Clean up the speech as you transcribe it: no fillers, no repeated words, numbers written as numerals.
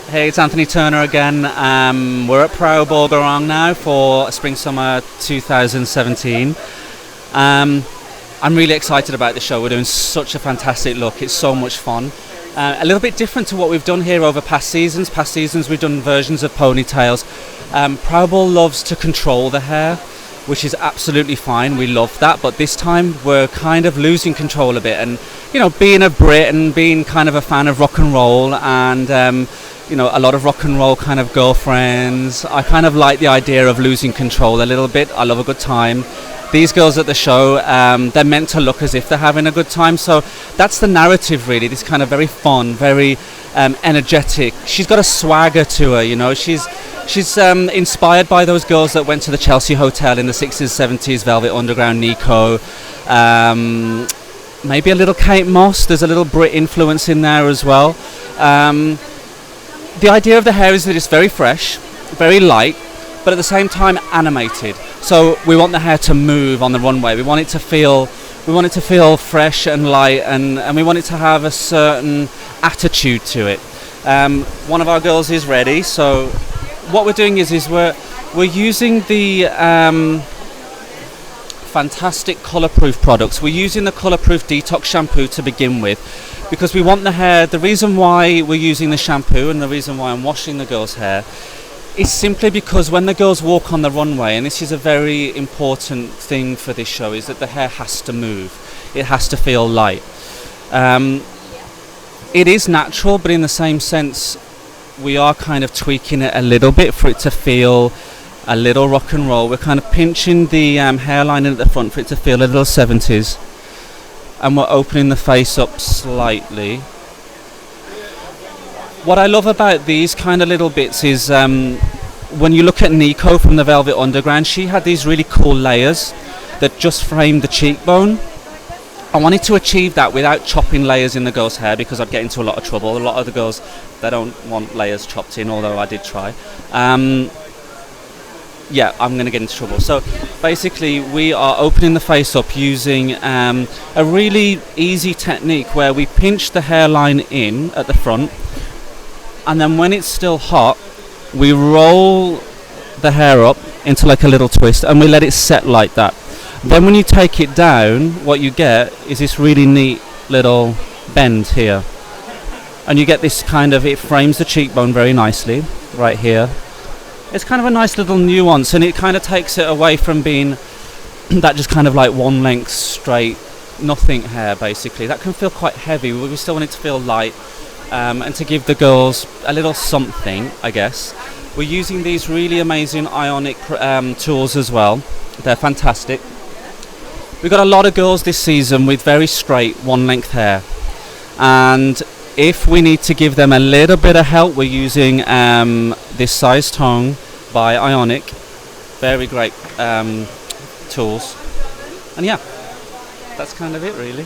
Hey, it's Anthony Turner again. We're at Prabal, Gurung now for Spring-Summer 2017. I'm really excited about the show. We're doing such a fantastic look. It's so much fun. A little bit different to what we've done here over past seasons. Past seasons we've done versions of ponytails. Prabal loves to control the hair, which is absolutely fine. We love that. But this time we're kind of losing control a bit. And, you know, being a Brit and being kind of a fan of rock and roll and, you know, a lot of rock and roll kind of girlfriends, I kind of like the idea of losing control a little bit. I love a good time. These girls at the show, they're meant to look as if they're having a good time. So that's the narrative, really. This kind of very fun, very energetic. She's got a swagger to her, you know. She's inspired by those girls that went to the Chelsea Hotel in the 60s, 70s, Velvet Underground, Nico. Maybe a little Kate Moss. There's a little Brit influence in there as well. The idea of the hair is that it's very fresh, very light, but at the same time animated. So we want the hair to move on the runway. We want it to feel fresh and light, and we want it to have a certain attitude to it. One of our girls is ready. So what we're doing is we're using the fantastic colorProof products. We're using the colorProof detox shampoo to begin with, because we want the hair. The reason why we're using the shampoo and the reason why I'm washing the girls' hair is simply because when the girls walk on the runway, and this is a very important thing for this show, is that the hair has to move. It has to feel light. It is natural, but in the same sense, we are kind of tweaking it a little bit for it to feel a little rock and roll. We're kind of pinching the hairline in at the front for it to feel a little 70s. And we're opening the face up slightly. What I love about these kind of little bits is when you look at Nico from the Velvet Underground, she had these really cool layers that just framed the cheekbone. I wanted to achieve that without chopping layers in the girl's hair, because I'd get into a lot of trouble. A lot of the girls, they don't want layers chopped in, although I did try. Yeah, I'm going to get into trouble. So basically we are opening the face up using a really easy technique where we pinch the hairline in at the front, and then when it's still hot, we roll the hair up into like a little twist and we let it set like that. Then when you take it down, what you get is this really neat little bend here. And you get this kind of, it frames the cheekbone very nicely right here. It's kind of a nice little nuance, and it kind of takes it away from being that just kind of like one length straight nothing hair. Basically that can feel quite heavy. We still want it to feel light, and to give the girls a little something, I guess. We're using these really amazing Ionic tools as well. They're fantastic. We've got a lot of girls this season with very straight one length hair, and if we need to give them a little bit of help, we're using this size tone by Ionic. Very great tools. And yeah, that's kind of it really.